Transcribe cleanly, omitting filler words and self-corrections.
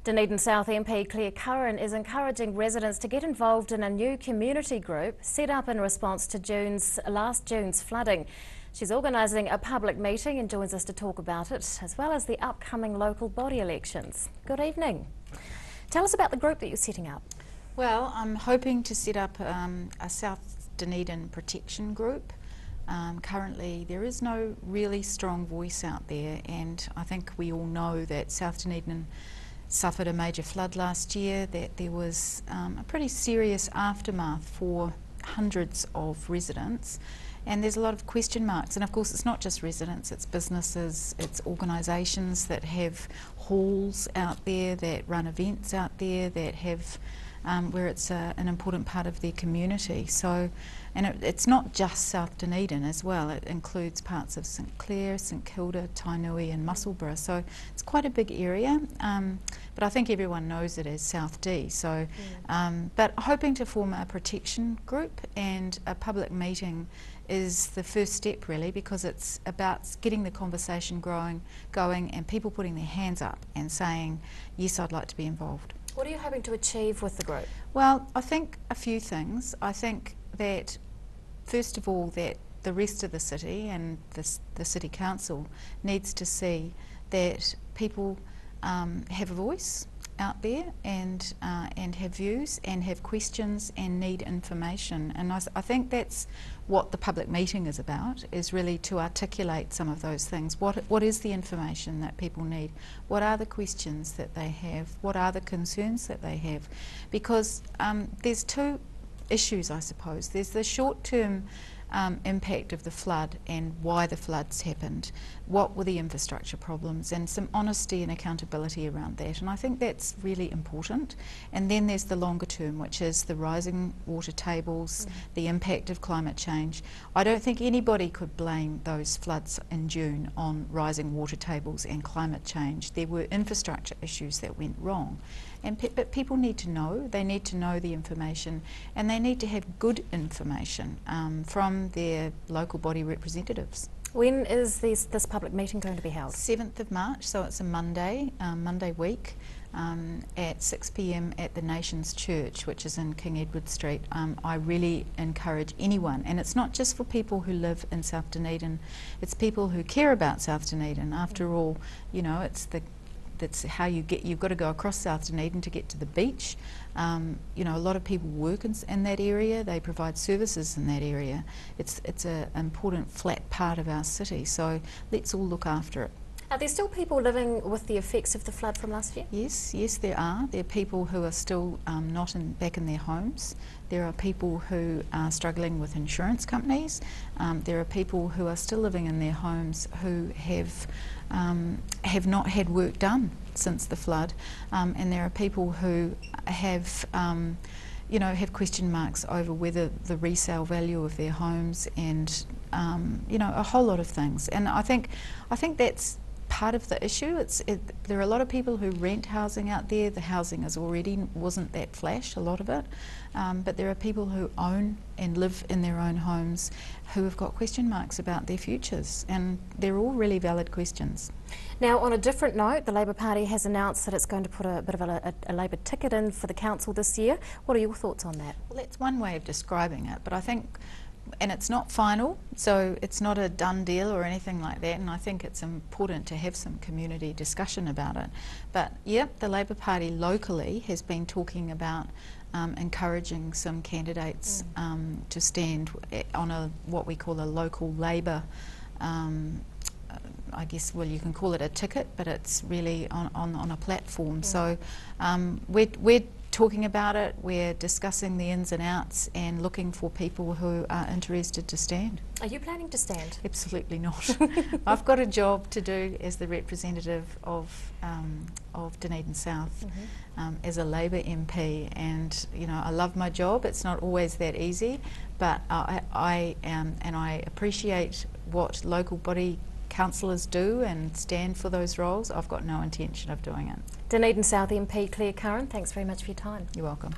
Dunedin South MP Clare Curran is encouraging residents to get involved in a new community group set up in response to last June's flooding. She's organising a public meeting and joins us to talk about it, as well as the upcoming local body elections. Good evening. Tell us about the group that you're setting up. Well, I'm hoping to set up a South Dunedin protection group. Currently there is no really strong voice out there, and I think we all know that South Dunedin suffered a major flood last year, that there was a pretty serious aftermath for hundreds of residents, and there's a lot of question marks. And of course it's not just residents, it's businesses, it's organisations that have halls out there, that run events out there, that have where it's an important part of their community. So, and it's not just South Dunedin as well, it includes parts of St Clare, St Kilda, Tainui and Musselburgh, so it's quite a big area, but I think everyone knows it as South D. So, but hoping to form a protection group, and a public meeting is the first step really, because it's about getting the conversation going and people putting their hands up and saying, yes, I'd like to be involved. What are you hoping to achieve with the group? Well, I think a few things. I think that, first of all, that the rest of the city and the City Council needs to see that people have a voice out there, and have views and have questions and need information. And I think that's what the public meeting is about, is really to articulate some of those things. What is the information that people need? What are the questions that they have? What are the concerns that they have? Because there's two issues, I suppose. There's the short-term impact of the flood and why the floods happened, what were the infrastructure problems, and some honesty and accountability around that, and I think that's really important. And then there's the longer term, which is the rising water tables, the impact of climate change. I don't think anybody could blame those floods in June on rising water tables and climate change. There were infrastructure issues that went wrong, but people need to know. They need to know the information, and they need to have good information from their local body representatives. When is this public meeting going to be held? 7th of March, so it's a Monday week, at 6 p.m. at the Nations Church, which is in King Edward Street. I really encourage anyone, and it's not just for people who live in South Dunedin, it's people who care about South Dunedin. After all, you know, that's how you've got to go across South Dunedin to get to the beach. You know, a lot of people work in that area, they provide services in that area. It's an important flat part of our city, so let's all look after it. Are there still people living with the effects of the flood from last year? Yes, there are. There are people who are still not back in their homes. There are people who are struggling with insurance companies. There are people who are still living in their homes who have not had work done since the flood, and there are people who have you know, have question marks over whether the resale value of their homes, and you know, a whole lot of things. And I think that's part of the issue. There are a lot of people who rent housing out there. The housing wasn't that flash, a lot of it, but there are people who own and live in their own homes who have got question marks about their futures, and they're all really valid questions. Now, on a different note, the Labour Party has announced that it's going to put a bit of a Labour ticket in for the council this year. What are your thoughts on that? Well, that's one way of describing it, but I think, and it's not final, so it's not a done deal or anything like that, and I think it's important to have some community discussion about it. But yep, the Labour Party locally has been talking about encouraging some candidates to stand on what we call a local Labour, I guess, well, you can call it a ticket, but it's really on a platform. So we're talking about it, we're discussing the ins and outs and looking for people who are interested to stand. Are you planning to stand? Absolutely not. I've got a job to do as the representative of Dunedin South, as a Labour MP, and you know, I love my job. It's not always that easy, but I appreciate what local body councillors do and stand for those roles. I've got no intention of doing it. Dunedin South MP Clare Curran, thanks very much for your time. You're welcome.